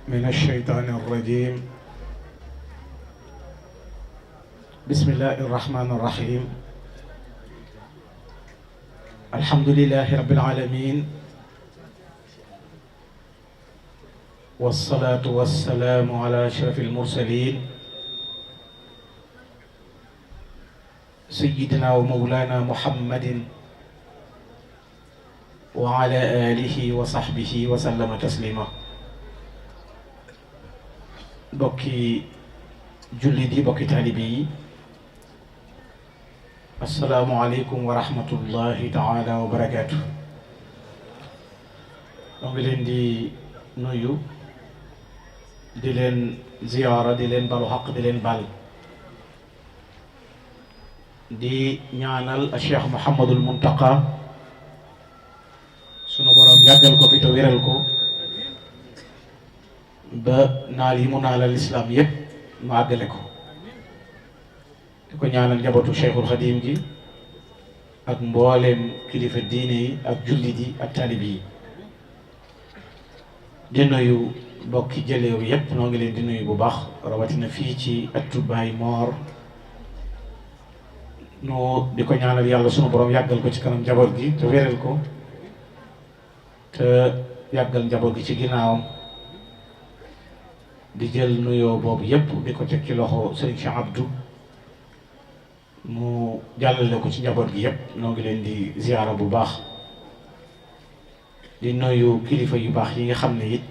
من الشيطان الرجيم. بسم الله الرحمن الرحيم. الحمد لله رب العالمين، والصلاة والسلام على أشرف المرسلين سيدنا ومولانا محمد وعلى آله وصحبه وسلم تسليما. bokki jullit yi, bokki taalibe yi, assalaamu aleykum wa rahmatullahi taala wa barakaatu. ñoo ngi leen di nuyu, di leen ziyaara, di leen balu xaq, di leen bal, di ñaanal a Cheikh Mouhamadul Muntaqa sunu borom yàggal ko fi te wéral ko ba naal yi mu naalal islaam yépp mu àggale ko. di ko ñaanal njabootu Cheikhul Xadim gi ak mbooleem kilifa diine yi ak jullit yi ak taalib yi. di nuyu bokki jëleew yépp, noo ngi leen di nuyu bu baax, rawatina fii ci ëttu Baay Moor. nu di ko ñaanal yàlla sunu borom yàggal ko ci kanam njaboot gi te wéral ko te yàggal njaboot gi ci ginnaawam. di jël nuyoo boobu yépp di ko teg ci loxo Serigne Cheikh Abdou mu jàllale ko ci njaboot gi yépp. noo ngi leen di ziyaara bu baax, di nuyu kilifa yu baax yi nga xam ne it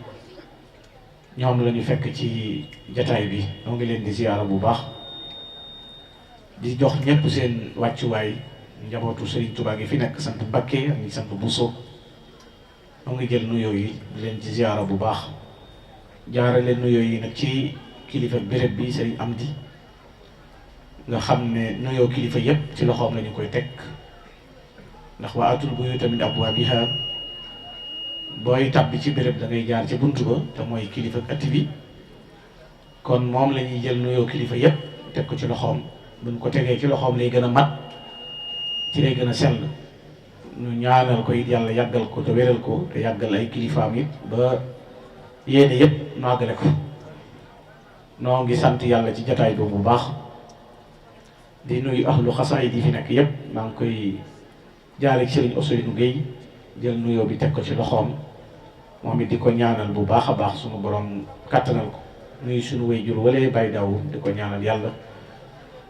ñoom la ñu fekk ci jataay bi. noo ngi leen di ziyaara bu baax, di jox ñépp seen wàccuwaay. njabootu Serigne Touba gi fi nekk sant Mbakke ak ñi sant Bousso, noo ngi jël nuyoo yi di leen ci ziyaara bu baax. jaarale nuyoo yi nag ci kilifa béréb bi Serigne Amdi, nga xam ne nuyoo kilifa yépp ci loxoom lañu koy teg, ndax wa atul buyuuta min abwaabihaa. booy tàbbi ci béréb da ngay jaar ci buntu ba te mooy kilifa ëtt bi. kon moom la ñuy jël nuyoo kilifa yépp teg ko ci loxoom. buñ ko tegee ci loxoom lay gën a mat, ci lay gën a sell. ñu ñaanal ko it yàlla yàggal ko te wéral ko te yàggal ay kilifaam it ba yéene yépp nu àggale ko. noo ngi sant yàlla ci jataay boobu bu baax, di nuyu ahlu xasaayid yi fi nekk yépp. maa ngi koy jaare ci Serigne Ousseynou Gueye, jël nuyoo bi teg ko ci loxoom, moom it di ko ñaanal bu baax a baax sunu borom kàttanal ko. nuyu sunu waajur walee Baye Daw, di ko ñaanal yàlla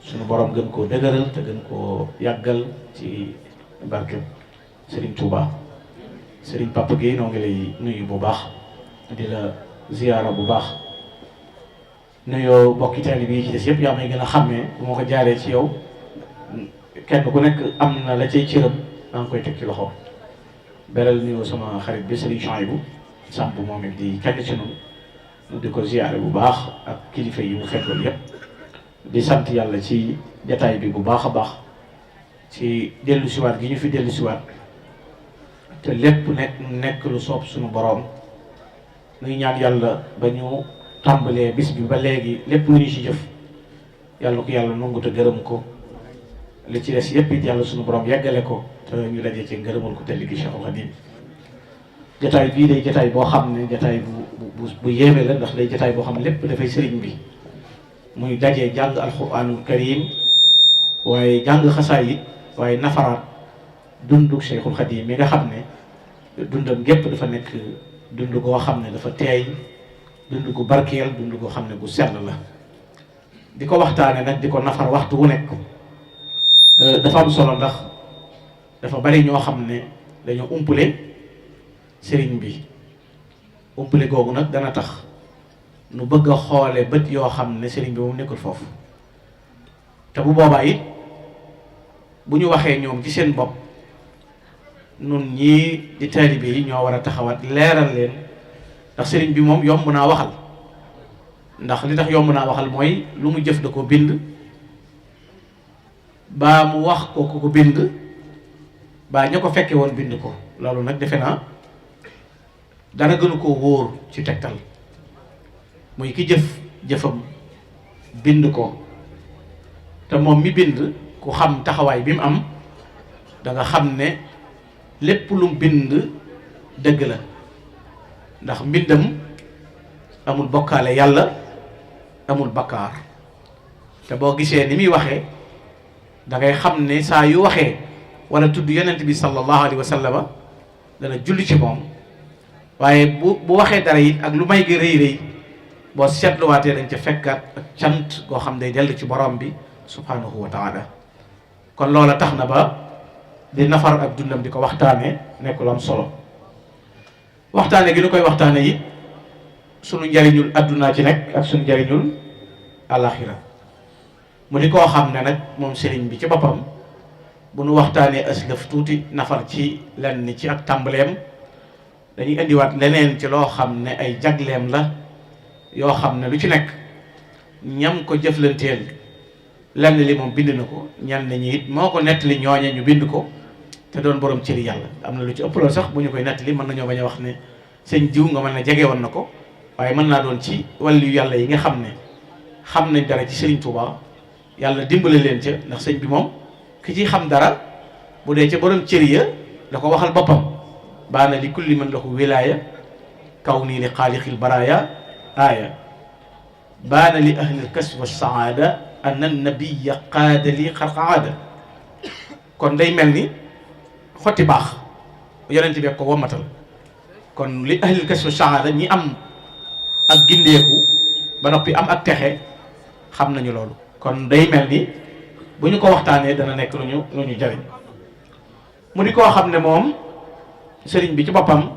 sunu borom gën koo dëgëral te gën koo yàggal ci barke Serigne Touba. Serigne Papa Gueye, noo ngi lay nuyu bu baax, di la ziyaara bu baax. nuyoo bokki taalibe yi ci des yëpp yaa may gën a xàmmee. bu ma ko jaaree ci yow, kenn ku nekk am na la cay cëram, maa ngi koy teg ci loxo. beral nuyoo sama xarit bi Serigne Chouaïbou Samb, moom it di kenn ci noonu, di ko ziyaare bu baax ak kilifa yi mu fekkoon yëpp. di sant yàlla ci jataay bi bu baax a baax, ci dellu siwaat gi ñu fi dellu siwaat te lépp nekk lu soob suñu boroom. nuy ñaan yàlla ba ñu tàmbalee bis bi ba léegi lépp lu ñu ci jëf yàlla ko yàlla nangu te gërëm ko. li ci des yépp it yàlla suñu boroom yeggale ko te ñu daje ci ngërëmal ko tedd gi Cheikhul Khadim. jataay bii day jataay boo xam ne jataay bu yéeme la, ndax day jataay boo xam ne lépp dafay sëriñ bi. muy dajee jàng alxuraanul karim, waaye jàng xasaayid, waaye nafaraat dundu Cheikhul Khadim mi nga xam ne dundam gépp dafa nekk dund goo xam ne dafa teey, dund gu barkeel, dund goo xam ne gu sell la. di ko waxtaane nag di ko nafar waxtu wu nekk dafa am solo, ndax dafa bari ñoo xam ne dañoo umpule sëriñ bi. umpule googu nag dana tax nu bëgg a xoole bët yoo xam ne sëriñ bi moom nekkul foofu. te bu boobaa it bu ñu waxee ñoom ci seen bopp, nun ñii di taalibe yi ñoo war a taxawaat leeral leen, ndax sëriñ bi moom yomb naa waxal. ndax li tax yomb naa waxal mooy lu mu jëf da ko bind, baa mu wax ko ku ko bind, baa ña ko fekke woon bind ko. loolu nag defe naa dara gënu koo wóor ci tegtal. muy ki jëf jëfam bind ko, te moom mi bind ku xam taxawaay bi mu am da nga xam ne lépp lu mu bind dëgg la. ndax mbindam amul bokkaale yàlla amul bakkaar te boo gisee ni muy waxee da ngay xam ne saa yu waxee wala tudd yonent bi sallallahu alayhi wa sallama dana julli ci moom waaye bu waxee dara it ak lu may gi rëy rëy boo seetluwaatee dañ ca fekkaat ak cant goo xam day dellu ci borom bi subhanahu wa taala kon loola tax na ba di nafar ak dundam di ko waxtaane nekk lu am solo waxtaane gi ñu koy waxtaane it sunu njariñul addunaa ci nekk ak sunu njariñul alaxira mu di koo xam ne nag moom sëriñ bi ci boppam bu nu waxtaanee aslëf tuuti nafar ci lenn ci ak tàmbaleem dañuy indiwaat leneen ci loo xam ne ay jagleem la yoo xam ne lu ci nekk ñam ko jëflanteel lenn li moom bind na ko ñenn ñi it moo ko nettali ñooñe ñu bind ko te doon borom cëri yàlla am na lu ci ëpp loolu sax bu ñu koy nettali mën nañoo bañ a wax ne sëñ diw nga mën na jege woon na ko waaye mën naa doon ci wàllu yàlla yi nga xam ne xam nañ dara ci Serigne Touba yàlla dimbale leen ca ndax sëñ bi moom ki ci xam dara bu dee ca borom cëri ya da ko waxal boppam baana li kulli man lahu wilaaya kaw nii li xaaliqil baraaya aaya baana li ahlil kasb wa saada anna nabiya qaada li xarqa aada kon day mel ni xotti baax yonent bi ko wammatal kon li ahlil kasb wa saada ñi am ak gindeeku ba noppi am ak texe xam nañu loolu kon day mel ni bu ñu ko waxtaanee dana nekk lu ñu jariñ mu di koo xam ne moom sëriñ bi ci boppam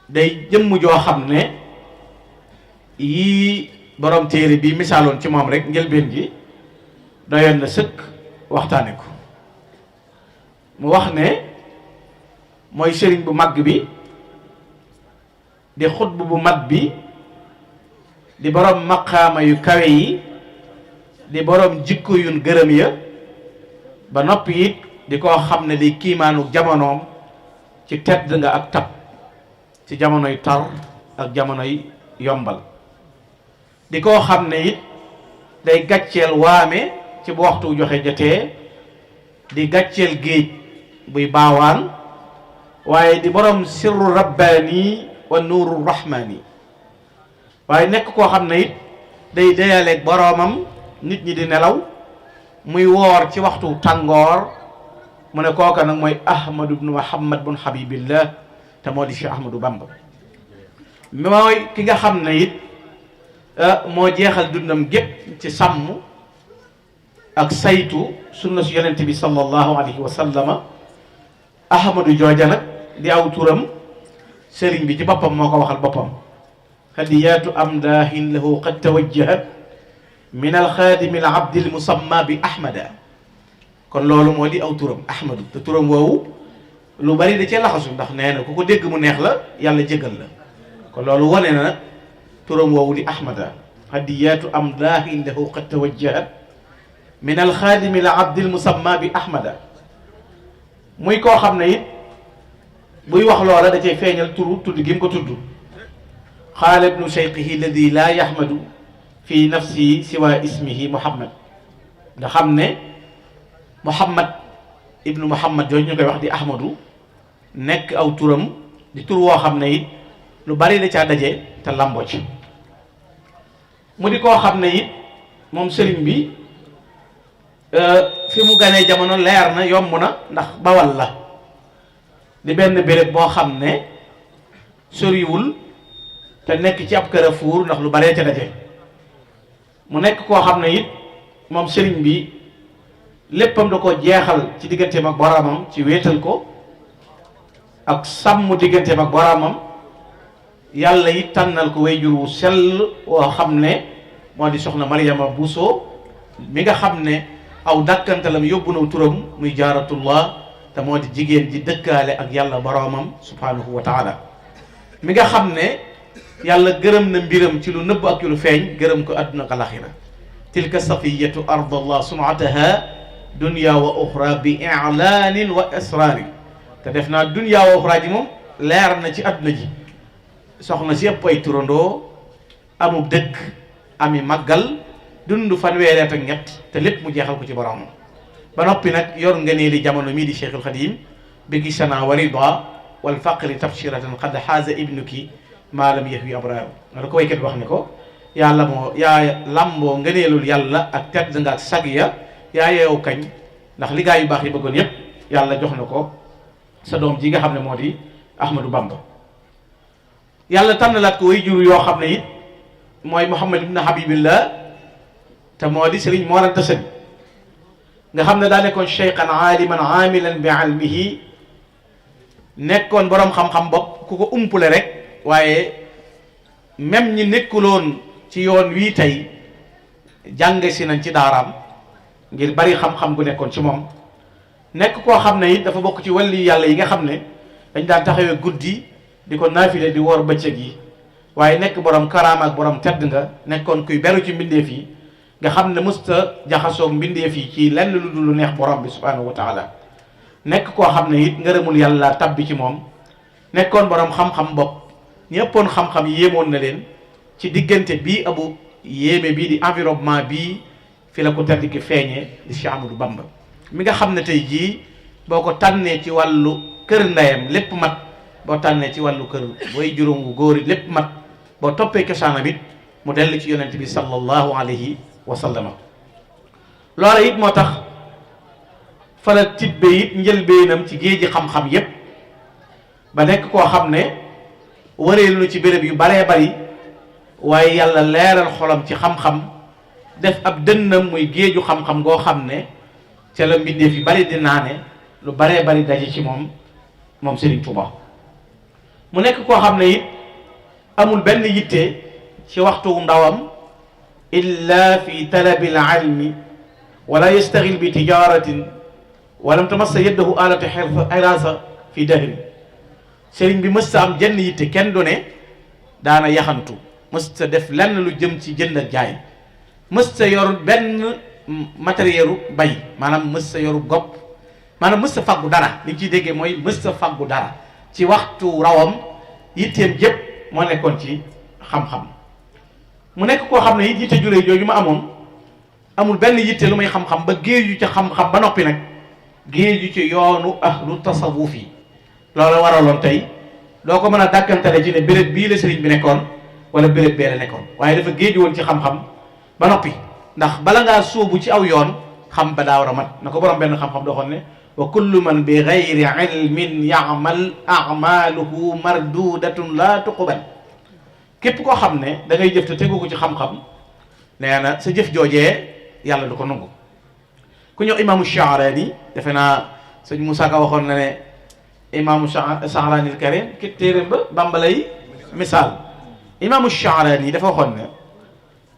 day jëmm joo xam ne yii borom téere bi misaaloon ci moom rek njëlbeen gi doyoon na sëkk waxtaane ko mu wax ne mooy sëriñ bu mag bi di xutb bu mag bi di borom maqaama yu kawe yi di borom jikko yun gërëm ya ba noppi it di koo xam ne di kiimaanu jamonoom ci tedd nga ak tab ci jamonoy tar ak jamonoy yombal di koo xam ne it day gàcceel waame ci bu waxtu joxe jotee di gàcceel géej buy baawaan waaye di borom sirru rabbaani wa nuuru rahmaani waaye nekk koo xam ne it day deyaleeg boroomam nit ñi di nelaw muy woor ci waxtu tàngoor mu ne kooka nag mooy ahmadu ibnu muhammad bun habibillah te moo di Cheikh Ahmadou Bamba mooy ki nga xam ne it moo jeexal dundam gépp ci sàmm ak saytu sunna su yonent bi sallallahu alayhi wa sallama ahmadu jooja nag di aw turam sëriñ bi ci boppam moo ko waxal boppam hadiyaatu amdaahin lahu qad tawajjahat min alxaadimi al abdi al musamma bi ahmada kon loolu moo di aw turam ahmadu te turam woowu lu bari da cee laxasu ndax nee na ku ko dégg mu neex la yàlla jégal la kon loolu wane na nag turam woowu di ahmada hadiyaatu amdaahin lahu qad tawajjahat min alxaadimi al abdi al musamma bi ahmada muy koo xam ne it buy wax loola da cay feeñal turu tudd gi mu ko tudd qaala ibnu cheikhihi alladi laa yahmadu fi nafsi siwa ismihi muhammad nga xam ne muhammad ibnu muhammad yooyu ñu koy wax di ahmadu nekk aw turam di tur woo xam ne it lu bari la caa daje te lamboo ci mu di koo xam ne it moom sëriñ bi fi mu ganee jamono leer na yomb na ndax bawal la di benn béréb boo xam ne soriwul te nekk ci ab Carrefour ndax lu baree ca daje mu nekk koo xam ne it moom sëriñ bi léppam da ko jeexal ci digganteem ak boromam ci wéetal ko ak sàmm digganteem ak boromam yàlla it tànnal ko wayjur wu sell woo xam ne moo di soxna Mariama Bousso mi nga xam ne aw dàkkantalam yóbbu na turam muy jaaratullah te moo di jigéen ji dëkkaale ak yàlla boromam subhanahu wa taala mi nga xam ne yàlla gërëm na mbiram ci lu nëbb ak ci lu feeñ gërëm ko àdduna ak alaxira tilka safiyatu ardallah sunataha dunya wa uxra bi i'laanin wa israari te def naa dunya wa uxra ji moom leer na ci àdduna ji soxna si yëpp ay turandoo amub dëkk ami màggal dund fanweeri at ak ñett te lépp mu jeexal ko ci boromam ba noppi nag yor nga nee li jamono mii di Cheikhul Xadim bi gi sana wa rida wal faqri tabshiratan qad xaaza ibnuki maalam yëf yu abraaru nga la ko waykat wax ne ko yàlla moo yaa lamboo ngëneelul yàlla ak tedd nga ak sag ya yaa yeewu kañ ndax li gaa yu baax yi bëggoon yépp yàlla jox na ko sa doom ji nga xam ne moo di Ahmadou Bamba. yàlla tànnalaat ko way jur yoo xam ne it mooy Muhammad ibn Habibillah te moo di Sëriñ Mor Anta Sali nga xam ne daa nekkoon cheikhan aaliman aamilan bi ilmihi nekkoon boroom xam-xam bopp ku ko umpule rek waaye même ñi nekkuloon ci yoon wii tey jànge si nañ ci daaraam ngir bari xam-xam gu nekkoon ci moom nekk koo xam ne it dafa bokk ci wàlli yàlla yi nga xam ne dañ daan taxawee guddi di ko naafile di woor bëccëg yi waaye nekk borom karaama ak borom tedd nga nekkoon kuy beru ci mbindeef yi nga xam ne musta jaxasoog mbindeef yi ci lenn lu dul lu neex borom bi subhanahu wa taala nekk koo xam ne it ngërëmul yàlla tabbi ci moom nekkoon borom xam-xam bopp ñëppoon xam-xam yéemoon na leen ci diggante bii abu yéeme bii di environnement bii fi la ko tedd ki feeñee di Cheikh Ahmadou Bamba mi nga xam ne tey jii boo ko tànnee ci wàllu kër ndeyam lépp mat boo tànnee ci wàllu kër way juróom wu góor yi lépp mat boo toppee cosaanam it mu dellu ci yonent bi sallallahu alayhi wa sallama loola it moo tax fa la tibbe it njëlbeenam ci géeji xam-xam yépp ba nekk koo xam ne wareelu na ci béréb yu baree bari waaye yàlla leeral xolam ci xam-xam def ab dënnam muy géeju xam-xam goo xam ne ca la mbindeef yu bari di naane lu baree bari daje ci moom Serigne Touba mu nekk koo xam ne it amul benn yitte ci waxtu ndawam illa fi talabi al-ilmi wala yastaghil bi tijaratin walam tamassa yadahu alatu hirasa fi dahri Serigne bi mës ta am jenn yitte kenn du ne daana yaxantu mës ta def lenn lu jëm ci jënd ak jaay mës ta yor benn matérielu bay maanaam mës ta yoru gopp maanaam mës ta faggu dara li ñu ciy déggee mooy mës ta faggu dara ci waxtu rawam yitteem jëpp moo nekkoon ci xam-xam mu nekk koo xam ne it yitte juree jooju ma amoon amul benn yitte lu may xam-xam ba géeju ca xam-xam ba noppi nag géeju ci yoonu ahlu tasawuf yi loolu waraloon tey doo ko mën a dàkkantale ci ne béréb bii la sëriñ bi nekkoon wala béréb bee la nekkoon waaye dafa géeju woon ci xam-xam ba noppi ndax bala ngaa sóobu ci aw yoon xam ba daa war a mat na ko borom benn xam-xam doxoon ne wa kullu man bi gayri ilmin ya'mal a'maluhu mardudatun la tuqbal képp koo xam ne da ngay jëf te tegu ko ci xam-xam nee na sa jëf joojee yàlla du ko nangu ku ñëw imaamu Sha'rani defe naa sëñ Moussa Ka waxoon na ne imaamu Sha'rani al-Karim ki téeréem ba Bamba lay misaal imaamu Sha'rani dafa waxoon ne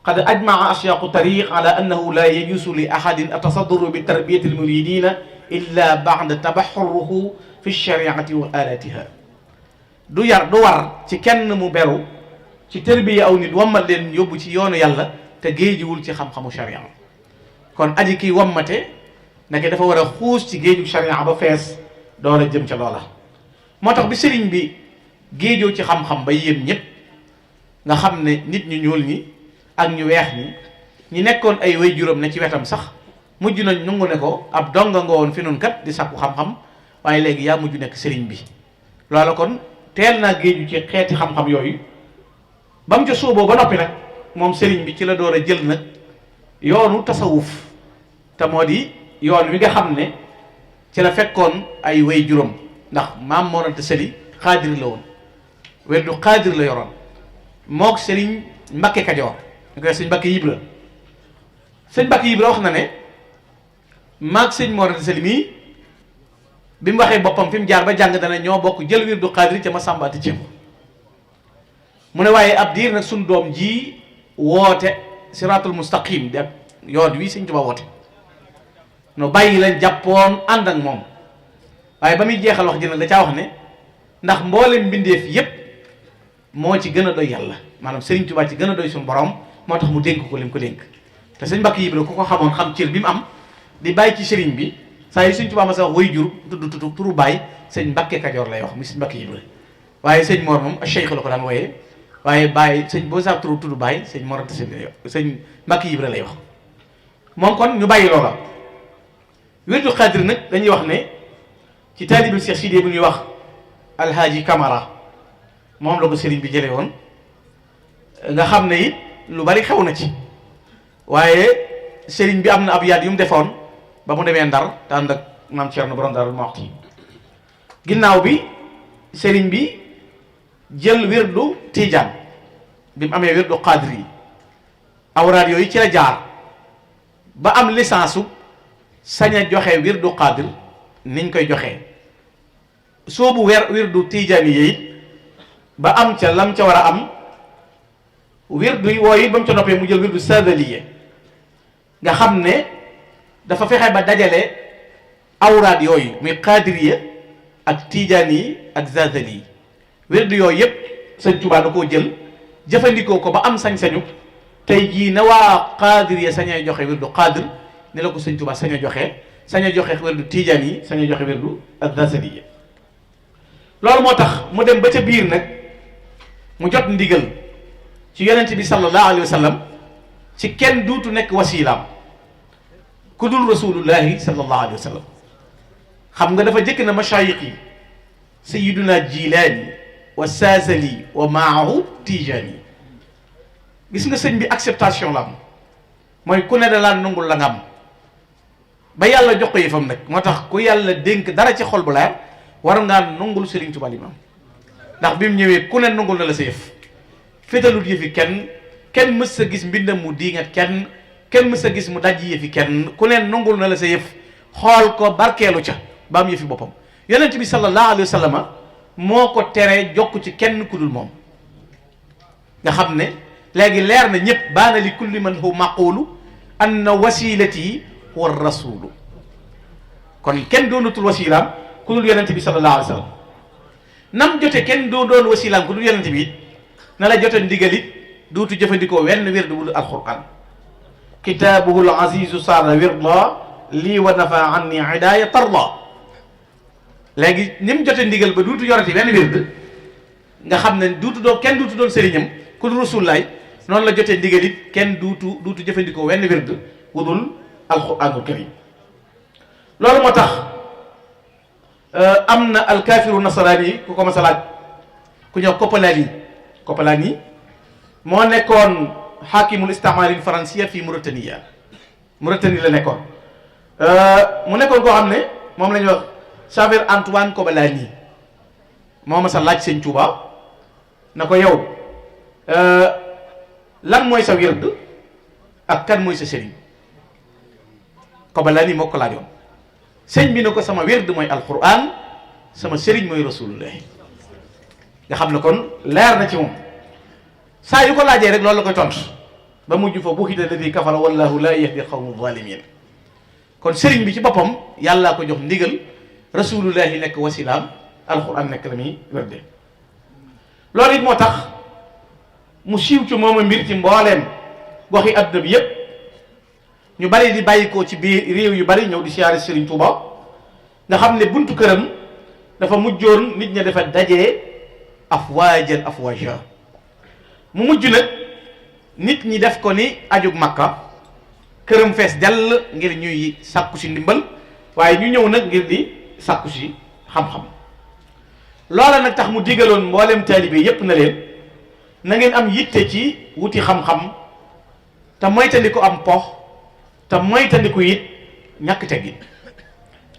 qad ajmaa asyaaqu tariq ala annahu la yajuusu li ahadin atasadduru bi tarbiyati al-muridina illa ba'da tabaxuruhu fi shariati wa alatiha du war ci kenn mu beru ci tërbiya aw nit wammal leen yóbbu ci yoonu yàlla te géejuwul ci xam-xamu sharia kon aji kii wammate naka dafa war a xuus ci géeju sharia ba fees door a jëm ca loola moo tax bi sëriñ bi géejoo ci xam-xam ba yéem ñëpp nga xam ne nit ñu ñuul ñi ak ñu weex ñi nekkoon ay way juróom ne ci wetam sax mujj nañ nungu ne ko ab donga nga woon fi nun kat di sàkku xam-xam waaye léegi yaa mujj nekk sëriñ bi loola kon teel naa géeju ci xeeti xam-xam yooyu ba mu ca suuboo ba noppi nag moom sëriñ bi ci la door a jël nag yoonu tasawuf te moo di yoon wi nga xam ne ci la fekkoon ay way juróom ndax maam Mor Anta Sali xaadir la woon weddu xaadir la yoroon mook sëriñ Mbakke Kajoor ñu koy sëñ Mbakke Yibra sëñ Mbakke Yibra wax na ne maag sëñ Mor Anta Sali mii bi mu waxee boppam fi mu jaar ba jàng dana ñoo bokk jël wirdu xaadir ca ma sàmbaati ceeb mu ne waaye ab diir nag suñ doom ji woote siratul mustaqim di ak yoon wi sëñ Tuubaa woote no bàyyi lañ jàppoon ànd ak moom waaye ba muy jeexal wax ji nag da caa wax ne ndax mboolem mbindeef yépp moo ci gën a doy yàlla maanaam Sëriñ Tuubaa ci gën a doy suñu borom moo tax mu dénk ko lim ko dénk te sëñ Mbàkke Ibra ku ko xamoon xam cër bi mu am di bàyyi ci sëriñ bi saa yi Sëriñ Tuubaa ma sa wax way jur tudd turu bàyyi sëñ Mbàkke Kajoor lay wax muy sëñ Mbàkke Ibra waaye sëñ Mor moom Cheikh la ko daan wooyee waaye bàyyi sëñ boo saa tudd bàyyi sëñ Mor Anta Sali lay wax sëñ Mbàkke Ibra lay wax moom kon ñu bàyyi loola wirdu xaadir nag dañuy wax ne ci taalibi Cheikh Sidi bu ñuy wax alhaaji Camara moom la ko sëriñ bi jële woon nga xam ne it lu bari xew na ci waaye sëriñ bi am na ab yaat yu mu defoon ba mu demee Ndar te ànd ak maam Cerno borom Daaru Muxti ginnaaw bi sëriñ bi jël wirdu Tijaan bi mu amee wirdu Qaadir yi awraad yooyu ci la jaar ba am licence su sañ a joxe wirdu Qaadir niñ koy joxe soobu wirdu Tijaan yi it ba am ca lam ca war a am wirdu yi wooyu ba mu ca noppee mu jël wirdu Saadaliya nga xam ne dafa fexe ba dajale awraad yooyu muy Qaadiriya ak Tijaan yi ak Saadali yi wirdu yooyu yépp Sëñ Tuubaa da koo jël jëfandikoo ko ba am sañ-sañu tey jii na waa Qaadiriya sañ a joxe wirdu Qaadir ne la ko Sëñ Tuubaa sañ a joxe wirdu Tijaan yi sañ a joxe wirdu ak Saadaliya loolu moo tax mu dem ba ca biir nag mu jot ndigal ci yonent bi sallallahu alayhi wa sallam ci kenn duutu nekk wasiilaam ku dul rasulullahi sallallahu alayhi wa sallam xam nga dafa jëkk na mashaayix yi sayiduna jilaani wa saasali wa maahu tijaani gis nga sëñ bi acceptation la am mooy ku ne da laa nungul la nga am ba yàlla jox ko yëfam nag moo tax ku yàlla dénk dara ci xol bu leer war ngaa nungul Sëriñ Tuubaa limaam ndax bi mu ñëwee ku ne nungul na la sa yëf fétalut yëfi kenn mës sa gis mbindam mu diingat kenn mës sa gis mu dajji yëfi kenn ku ne nungul na la sa yëf xool ko barkeelu ca ba am yëfi boppam yonent bi sallallahu alayhi wa sallam moo ko teree jokk ci kenn ku dul moom nga xam ne léegi leer na ñëpp baana li kulli man hu maqulu anna wasilati huwa rasulu kon kenn doonatul wasilaam ku dul yonent bi sallallahu alayhi wa sallam nam jote kenn doon wasilaam ku dul yonent bi it na la jote ndigalit duutu jëfandikoo wenn wird bu dul alquran kitaabuhu al azizu saara wirda lii wa nafa anni idaaya tarla léegi ni mu jote ndigal ba duutu yorati wenn wird nga xam ne kenn duutu doon sëriñam ku dul rasulaay noonu la jotee ndigalit kenn duutu jëfandikoo wenn wird bu dul alquranul karim loolu moo tax am na alkaafiru nasaraani ku ko mas a laaj ku ñëw Koppalaani moo nekkoon xaakimul istimaalil faransiya fii Mauritanie la nekkoon mu nekkoon koo xam ne moom la ñuy wax Xavier Antoine Koppalaani moo mas a laaj Sëñ Tuubaa na ko yow lan mooy sa wird ak kan mooy sa sëriñ Koppalaani moo ko laajoon sëñ bi ne ko sama wird mooy alquran sama sëriñ mooy rasulullahi nga xam ne kon leer na ci moom saa yu ko laajee rek loolu la koy tontu ba mujj fa buxita alladi kafara wallahu la yahdi qawmu zalimin kon sëriñ bi ci boppam yàllaa ko jox ndigal rasulullahi nekk wasilaam alquran nekk la muy wérde loolu it moo tax mu siiw ci moom a mbir ci mbooleem goxi adduna bi yépp ñu bari di bàyyikoo ci biir réew yu bari ñëw di siyaare Sëriñ Tuuba nga xam ne buntu këram dafa mujjoon nit ña dafa dajee afwaaja mu mujj nag nit ñi def ko ni ajug Makka këram fees dell ngir ñuy sàkku si ndimbal waaye ñu ñëw nag ngir di sàkku si xam-xam loola nag tax mu digaloon mboolem taalibe yépp na leen na ngeen am yitte ci wuti xam-xam te moytandiku am pox te moytandiku it ñàkk teggin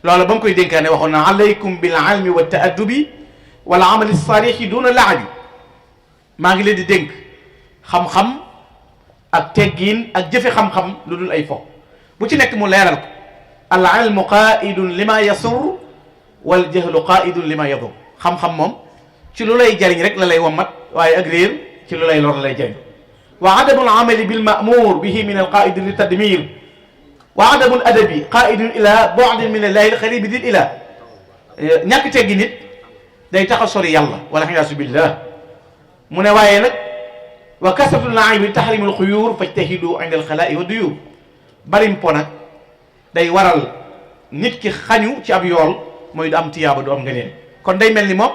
loola ba mu koy dénkaane waxoon na alaykum bil ilmi wa taaddubi wal amali saalixi duna laabi maa ngi leen di dénk xam-xam ak teggin ak jëfe xam-xam lu dul ay fo bu ci nekk mu leeral ko al ilmu qaidun lima yasur wal jahlu qaidun lima yadur xam-xam moom ci lu lay jariñ rek la lay wommat waaye ak réer ci lu lay lor la lay jariñ wa adamu al amali bil ma'mur bihi min al qaidi li tadmir wa adamu al adabi qaidun ila bu'din min allahi al xaribi dil ila ñàkk teggi nit day tax a sori yàlla wala xiyaasu billah mu ne waaye nag wa kasratu naimi tahrimul xuyuur fajtahidu inda al xalaa'i wa duyuur barim po nag day waral nit ki xañu ci ab yool mooy du am tiyaaba du am ngëneel kon day mel ni moom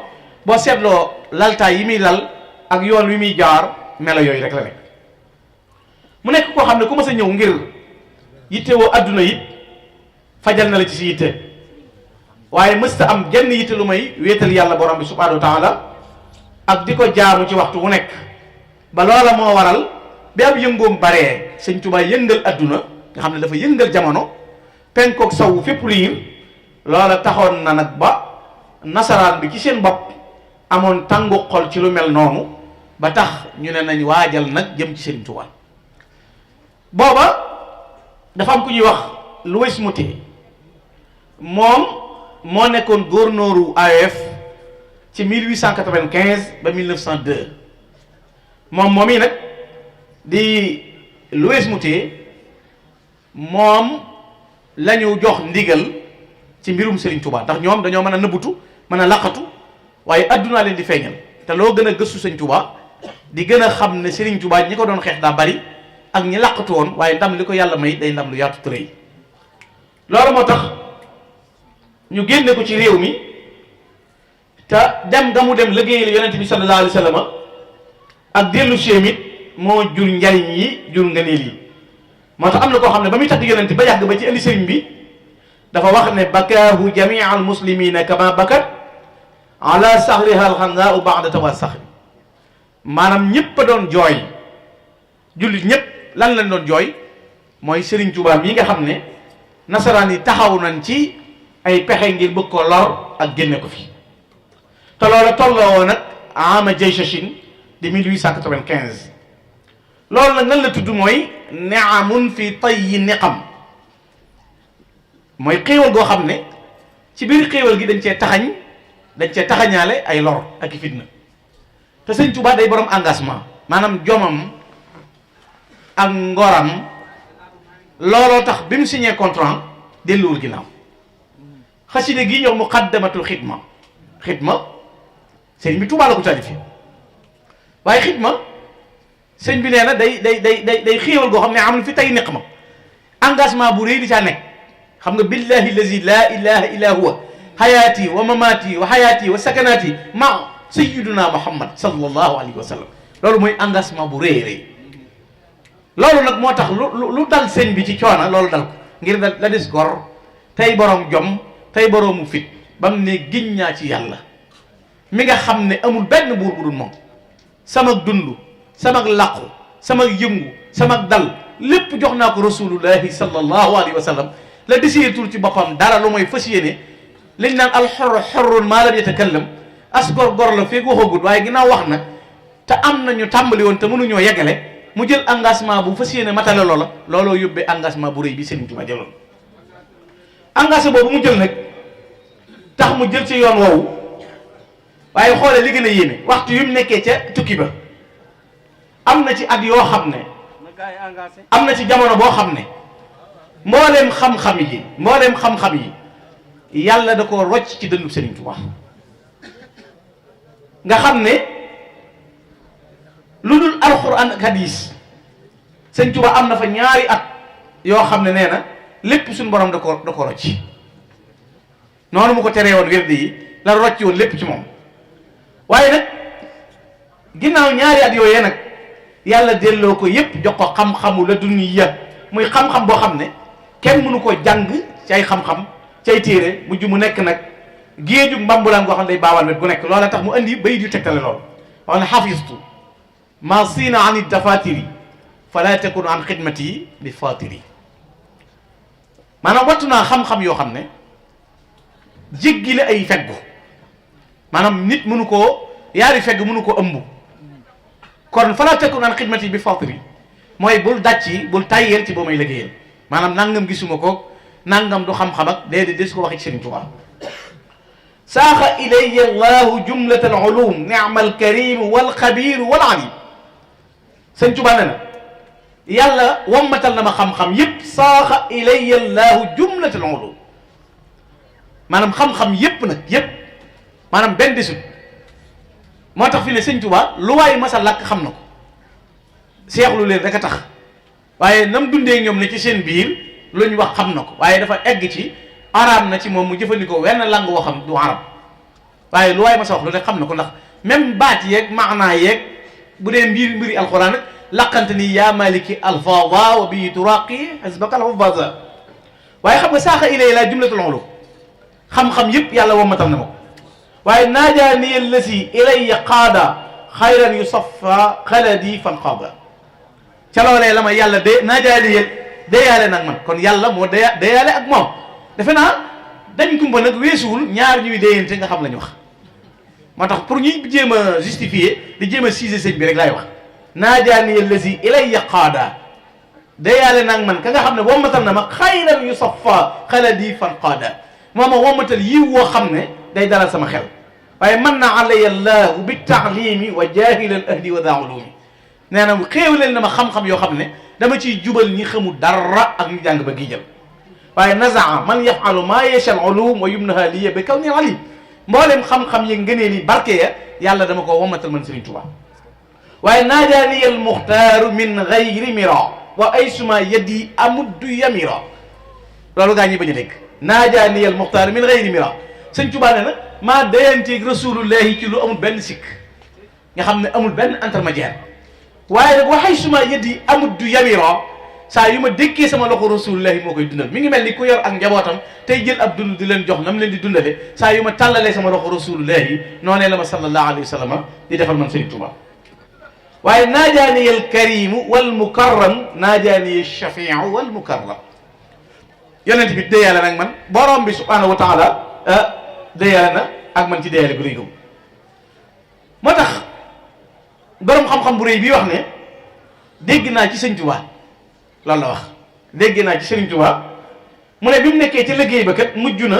boo seetloo laltaay yi muy lal ak yoon wi muy jaar melo yooyu rek la nekk mu nekk koo xam ne ku mas a ñëw ngir yittewoo adduna it fajal na la ci si yitte waaye mësta am genn yitte lu may wéetal yàlla borom bi subhanahu wa taala ak di ko jaamu ci waxtu wu nekk ba loola moo waral bi ab yëngoom baree sëñ Tuubaa yëngal adduna nga xam ne dafa yëngal jamono penkook sawu fépp liir loola taxoon na nag ba nasaraan bi ci seen bopp amoon tàngu xol ci lu mel noonu ba tax ñu ne nañ waajal nag jëm ci sëriñ Tuubaa booba dafa am ku ñuy wax Louis Moutet moom moo nekkoon gouverneur AOF ci 1895 ba 1902 moom yi nag di Louis Moutet moom la ñu jox ndigal ci mbirum Serigne Touba ndax ñoom dañoo mën a nëbbutu mën a laqatu waaye addunaa leen di feeñal te loo gën a gëstu Serigne Touba di gën a xam ne Serigne Touba ñi ko doon xeex daa bari ak ñi laqatu woon waaye ndam li ko yàlla may day ndam lu yaatu tërëy loolu moo tax ñu génne ko ci réew mi te dem nga mu dem liggéeyal yonent bi sallallahu alayhi wa sallam ak dellu séem it moo jur njariñ yi jur ngëneel yi moo tax am na koo xam ne ba muy tagg yonent ba yàgg ba ci indi sëriñ bi dafa wax ne bakaahu jamia al muslimina kama bakat ala saxriha alxandaa ba'da tawa saxri maanaam ñëpp a doon jooy jullit ñëpp lan lañ doon jooy mooy Sëriñ Tuubaa yi nga xam ne nasaraan yi taxaw nañ ci ay pexe ngir bëgg ko lor ak génne ko fi te loola tolloo woon nag ama jaysashin di 1895 loolu nag nan la tudd mooy neamun fi tayyi niqam mooy xéewal goo xam ne ci biir xéewal gi dañ cee taxañaale ay lor ak i fitna te Sëñ Tuubaa day borom engagement maanaam jomam ak ngoram looloo tax bi mu signé contrat delluwul ginnaaw xaside gi ñëw muqaddamatul xidma sëñ bi Tuubaa la ko taalifee waaye xidma sëñ bi nee na day xéewal goo xam ne amul fi tey neq ma engagement bu rëy di caa nekk xam nga billahi allazi la ilaha illa huwa xayaati wa mamaati wa xayaati wa sakanaati ma sayyiduna muhammad sallallahu alayhi wa sallam loolu mooy engagement bu rëy loolu nag moo tax lu dal sëñ bi ci coona loolu dal ko ngir la des gor tey borom jom tey boroomu fit ba mu ne giñ ñaa ci yàlla mi nga xam ne amul benn buur bu dul moom sama dund sama làqu sama yëngu sama dal lépp jox naa ko rasulullahi sallallahu alayhi wa sallam la désiyeetul ci boppam dara lu mooy fas yéene liñ naan alxorru xorrun maa lam yatakallam as gor la feeg waxagut waaye ginnaaw wax na te am na ñu tàmbali woon te mënuñoo yeggale mu jël engagement bu fas yéene matale loola looloo yóbbee engagement bu rëy bi Serigne Touba jëloon engagement boobu mu jël nag tax mu jël ci yoon woowu waaye xoole li gën a yéeme waxtu yu mu nekkee ca tukki ba am na ci at yoo xam ne am na ci jamono boo xam ne mbooleem xam-xam yi yàlla da ko rocc ci dëndu Serigne Touba nga xam ne lu dul alxuraan ak hadis Serigne Touba am na fa ñaari at yoo xam ne nee na lépp suñu borom da ko rocc noonu mu ko teree woon wérdi yi la rocc woon lépp ci moom waaye nag ginnaaw ñaari at yooyee nag yàlla delloo ko yépp jox ko xam-xamu la duniya muy xam-xam boo xam ne kenn mënu ko jàng ci ay xam-xam ci ay téere mujj mu nekk nag géeju mbambulaan goo xam ne day baawal wet gu nekk loola tax mu indi bayit yu tegtale lool wax ne xafistu ma siina an dafatiri fala takun an xidmati bi fatiri maanaam wattu naa xam-xam yoo xam ne jéggi la ay feggu maanaam nit mënu koo yaari fegg mënu ko ëmb kon fala takun an xidmati bi fatiri mooy bul dàcci bul tayyeel ci boo may liggéeyal maanaam nangam gisuma ko nangam du xam-xam ak déedéet des ko waxee ci Serigne Touba saaxa ilayya allahu jumlat al ulum ni'ma al karim wal xabir wal alim Serigne Touba ne na yàlla wammatal na ma xam-xam yépp saaxa ilayya allahu jumlat al ulum maanaam xam-xam yépp nag yépp maanaam benn desut moo tax fi ne Serigne Touba lu waaye masa làkk xam na ko seexlu leen rek a tax waaye nam dundee ñoom ne ci seen biir lu ñu wax xam na ko waaye dafa egg ci arab na ci moom mu jëfandikoo wenn langue woo xam du arab waaye lu waaye ma sa wax lu ne xam na ko ndax même baat yeeg maanaa yeeg bu dee mbiri alxuraan nag laqante ni yaa maliki alfada wa bi turaqi hasbaka alfaza waaye xam nga saaxa ilay laa jumlatul ulum xam-xam yëpp yàlla wommatal na ma ko waaye naajaani allasi ilayya qaada xayran yusaffa xaladi fan qaada ca loolee la ma yàlla de naajaani deyaale nag man kon yàlla moo deyaale ak moom defe naa dañ kumpa nag weesuwul ñaar ñuy déyante nga xam la ñu wax moo tax pour ñuy jéem a justifier di jéem a siise sëñ bi rek laay wax naajaani allasi ilayya qaada deyaale nag man ka nga xam ne wommatal na ma xayran yusaffa xaladi fan qaada moo ma wommatal yiw woo xam ne day dalal sama xel waaye man na alaya llahu bi taalimi wa jahilal ahdi wa daa ulumi nee na xéewaleel na ma xam-xam yoo xam ne dama ciy jubal ñi xamul dara ak ñu jàng ba giijal waaye nazaa man yafalu maa yashal ulum wa yumnaha liya bi kaw ni alim mboolem xam-xam yi ngëneel yi barke ya yàlla dama ko wommatal man Sëriñ Tuubaa waaye naajaani al muxtaaru min gayri mira wa ay suma yadi amuddu yamira loolu gaa ñi bañ a dégg naajaani al muxtaaru min gayri mira Sëñ Tuubaa ne na maa dayanteeg rasulullahi ci lu amul benn sikk nga xam ne amul benn intermédiaire waaye nag waxay suma yëddi amut du yamiro saa yu ma dékkee sama loxo rasulullahi moo koy dundal mi ngi mel ni ku yor ak njabootam tey jël ab dund di leen jox nam leen di dundale saa yu ma tàllalee sama loxo rasulullahi noonee la ma sallallahu alayhi wa sallam di defal man Sëñ Tuubaa waaye naajaani al karimu wal mukarram naajaani al shafiu wal mukarram yonent bi déyale nag man borom bi subhanahu wa taala déyale na ak man ci déyale gu rëy gum moo tax borom xam-xam bu rëy bii wax ne dégg naa ci Sëñ Tuubaa loolu la wax dégg naa ci Sëñ Tuubaa mu ne bi mu nekkee ci liggéey ba kat mujj na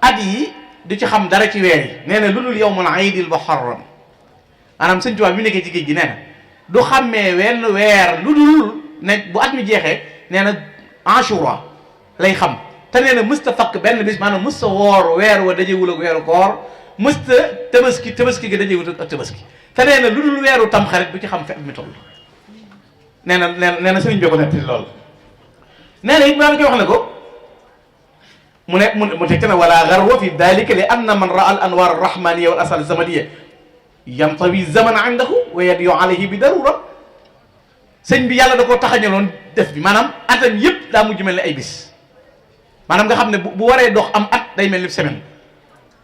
at yi du ci xam dara ci weer yi nee na lu dul yawmul iidil muharram maanaam Sëñ Tuubaa bi mu nekkee ci géej gi nee na du xàmmee wenn weer lu dul ne bu at mi jeexee nee na Ashura lay xam te nee na mësta fakk benn bis maanaam mësta woor weer wa dajewul ak weeru koor mësta tabaski gi dajewul ak tabaski te nee na lu dul weeru tamxarit du ci xam fi at mi toll nee na sëriñ bi ko nettali loolu nee na it maa ngi koy wax ne ko mu teg te ne wala garwa fi dalika li anna man raa al anwar arrahmaniya wal asal zamaniya yamtawi zaman indahu wa yadiyu alayhi bi darura sëñ bi yàlla da koo taxañaloon def bi maanaam atam yëpp daa mujj mel ni ay bis maanaam nga xam ne bu waree dox am at day mel ni semaine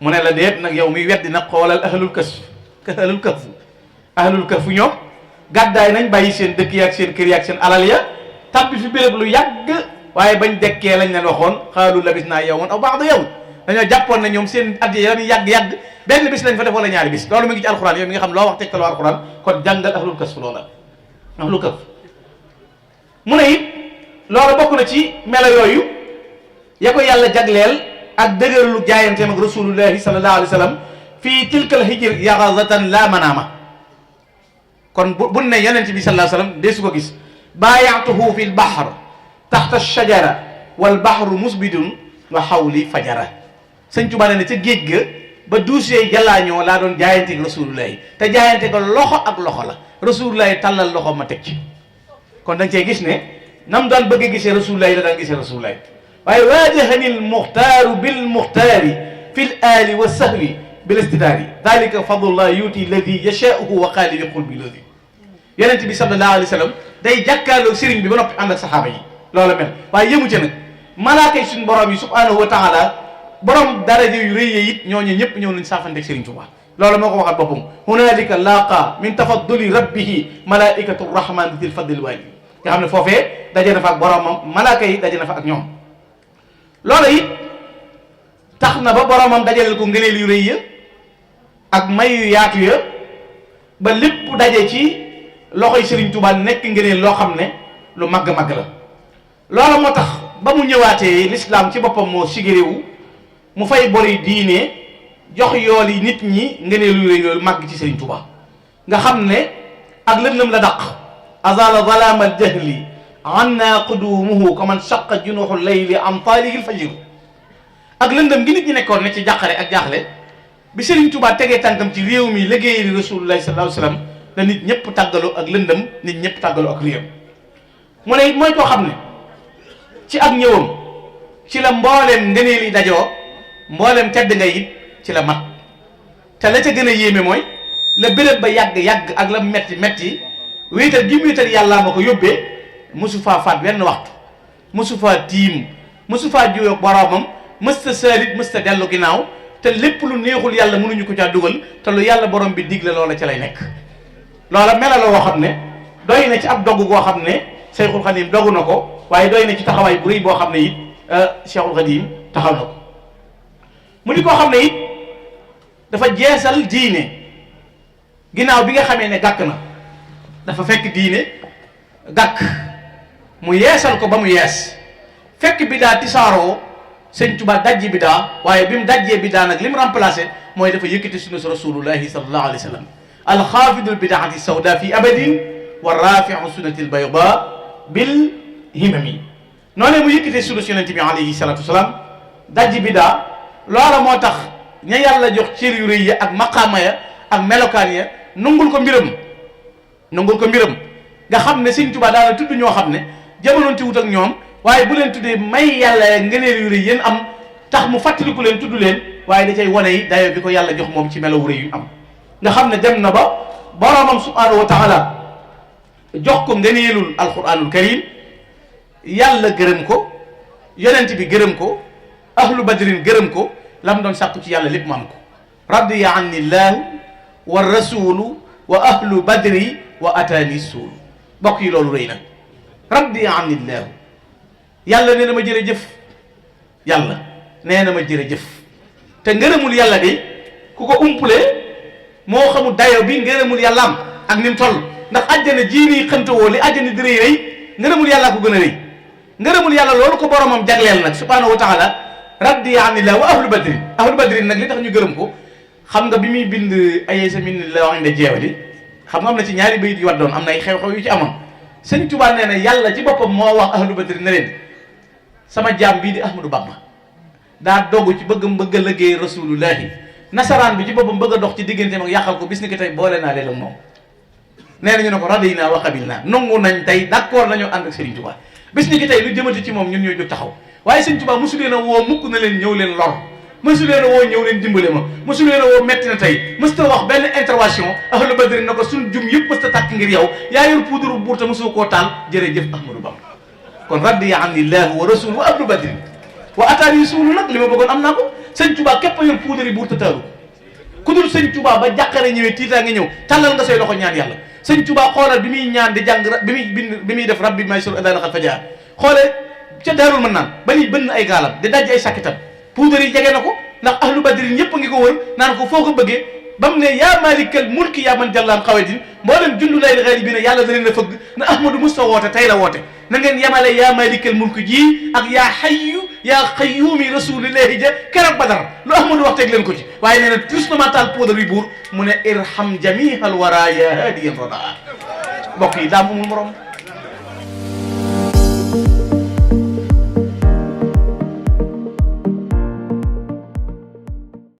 mu ne la déet nag yow miy weddi nag xoolal ahlul kahf ñoom gàddaay nañ bàyyi seen dëkk yaak seen kër yaak seen alal ya tabbi fi béréb lu yàgg waaye bañ dekkee lañ leen waxoon xaalu labis naa yawman aw ba'da yawm dañoo jàppoon ne ñoom seen at yi lañuy yàgg benn bis lañ fa def wala ñaari bis loolu mi ngi ci alxuraan yow mi nga xam loo wax tegtaloo alxuraan kon jàngal ahlul kahf loola ahlul kahf mu ne it loolu bokk na ci melo yooyu ya ko yàlla jagleel ak dëgërlu jaayanteem ak rasulullahi sallallahu alayhi wa sallam fii tilkal hijr yaxazatan la manaama kon buñ ne yonent bi sallallahu alayhi wa sallam deesu ko gis baayaatuhu fi lbahr taxta shajara wal bahru musbidun wa xawli fajara Sëñ Tuubaa ne ca géej ga ba duusee jàllaañoo laa doon jaayanteeg rasulullahi te jaayante ko loxo ak loxo la rasulullahi tàllal loxo ma teg ci kon da nga cee gis ne nam daan bëgg a gisee rasulullahi la daan gisee rasulullahi waaye waajahani lmuxtaaru bilmuxtaari fi l aali wa sahwi bil istidaari dalika fadlullah yuuti alladi yashaauhu wa qaali bi qulbi ladi yonent bi sallallahu alayhi wa sallam day jàkkaarloo sëriñ bi ba noppi ànd ak saxaaba yi loola mel waaye yëmu ca nag malaaka yi suñu borom yi subhanahu wa taala borom daraja yu rëy yi it ñooñu ñëpp ñëw nañ saafanteeg Sëriñ Tuubaa loolu moo ko waxal boppam hunaalika laaqa min tafadduli rabbihi malaikatu rahman dil fadlil waali nga xam ne foofee daje na fa ak boromam malaaka yi daje na fa ak ñoom loola it tax na ba boromam dajaleel ko ngëneel yu rëy ya ak may yu yaatu ya ba lépp daje ci loxoy Sëriñ Tuubaa nekk ngëneel loo xam ne lu màgg-màgg la loola moo tax ba mu ñëwaatee l'islam ci boppam moo sigéréwu mu fay bori diine jox yool yi nit ñi ngëneel yu rëy loolu màgg ci Sëriñ Tuubaa nga xam ne ak lëndëm la daq azala zalama al jahli anna qudumuhu kaman shaqa junuhu layli an taalihi l fajir ak lëndëm gi nit ñi nekkoon ne ci jàqare ak jaaxle bi Sëriñ Tuubaa tegee tànkam ci réew mi liggéey li rasulullahi sallallahu alayhi wa sallam la nit ñëpp tàggaloo ak lëndëm nit ñëpp tàggaloo ak réew mu ne it mooy koo xam ne ci ak ñëwam ci la mbooleem ngëneel yi dajoo mbooleem tedd nga it ci la mat te la ca gën a yéeme mooy la béréb ba yàgg-yàgg ak la metti wéetal gi wéetal yàllaa ma ko yóbbee mosu faa faat wenn waxtu mosu faa tiim mosu faa jiwee boromam mësta saalit mësta dellu ginnaaw te lépp lu neexul yàlla mënuñu ko caa dugal te lu yàlla borom bi digle loola ca lay nekk. loola mela la woo xam ne doy na ci ab dogg goo xam ne Cheikhul Khadim dogg na ko waaye doy na ci taxawaay bu rëy boo xam ne it Cheikhul Khadim taxaw na ko mu di koo xam ne it dafa jeesal diine ginnaaw bi nga xamee ne gàkk na dafa fekk diine gàkk mu yeesal ko ba mu yees fekk bidaa tisaaroo sëñ Tuubaa dajji bidaa waaye bi mu dajjee bidaa nag li mu remplacé mooy dafa yëkkati sunna si rasulullahi sallallahu alayhi wa sallam alxaafidul bidaati sawda fi abadin wa rafiu sunnati albayda bil himami noonee mu yëkkatee sunna si yonente bi alayhi salatu wasalaam dajji bidaa loola moo tax ña yàlla jox cër yu rëy ya ak maqaama ya ak melokaan ya nungul ko mbiram nga xam ne sëñ Tuubaa daana tudd ñoo xam ne jamonoon ti wut ak ñoom waaye bu leen tuddee may yàlla ngëneel yu rëy yéen am tax mu fàttaliku leen tudd leen waaye da cay wane yi dayo bi ko yàlla jox moom ci melaw rëy yu am nga xam ne dem na ba boromam subhanahu wa taala jox ko ngëneelul alquranul karim yàlla gërëm ko yonent bi gërëm ko ahlu badrin gërëm ko lam doon sàkku ci yàlla lépp mu am ko radiya anni llahu wa rasulu wa ahlu badri wa atani suulu bokk yi loolu rëy nag radiya anni llahu yàlla nee na ma jërëjëf yàlla nee na ma jërëjëf te ngërëmul yàlla de ku ko umpule moo xamul dayo bi ngërëmul yàlla am ak ni mu toll ndax àjjana jii nii xëntawoo li àjjana di rëy rëy ngërëmul yàlla ko gën a rëy ngërëmul yàlla loolu ko boromam jagleel nag subhanahu wa taala radiya anillah wa ahlu badrin nag li tax ñu gërëm ko xam nga bi muy bind ayesa min la wax inde jeewali xam nga am na ci ñaari bayit yu waddoon am na ay xew-xew yu ci amoon sëñ Tuubaa nee na yàlla ci boppam moo wax ahlu badrin ne leen sama jaam bii di Ahmadou Bamba daa dogg ci bëgg a liggéey rasulullahi nasaraan bi ci boppam bëgg a dox ci digganteem ak yàqal ko bis ni ki tey boole naa leen ak moom nee nañu ne ko radina wa qabilna nangu nañ tey d'accord nañoo ànd ak Serigne Touba bis ni ki tey lu jëmati ci moom ñun ñoo jóg taxaw waaye Serigne Touba mosu leen a woo mukk na leen ñëw leen lor mosu leen a woo ñëw leen dimbale ma mosu leen a woo metti na tey mësta wax benn intervention ahlu badri na ko suñ jum yëpp mësta tàkk ngir yow yaa yor poudre buur ta mosoo koo taal jërëjëf Ahmadou Bamba kon radiya anillahu wa rasul wa ahlu badri wa ataani suulu nag li ma bëggoon am naa ko Serigne Touba képp a yor poudre yi buur ta taalu ku dul Serigne Touba ba jàqare ñëwee tiitaa nga ñëw tàllal nga say loxo ñaan yàlla Serigne Touba xoolal bi muy ñaan di jàng bi muy def rabbi may sur adana xal fajar xoole ca daarul mën naan ba ñuy bënn ay gaalam di daj ay sakkitam poudre yi jege na ko ndax ahlu badri ñëpp a ngi ko wër naan ko foo ko bëggee ba mu ne yaa malikal mulki yaa man jallaan xawatin mboolem jundu lay xeeri bi ne yàlla da leen a fëgg na ahmadou musta woote tey la woote na ngeen yemale yaa malikal mulki ji ak yaa xayyu yaa xayyuumi rasulillahi ja keroog badar lu ahmadou wax teg leen ko ci waaye nee na justement taal poudre yi buur mu ne irham jamihal wara ya hadiyan radaa mbokk yi daa amul morom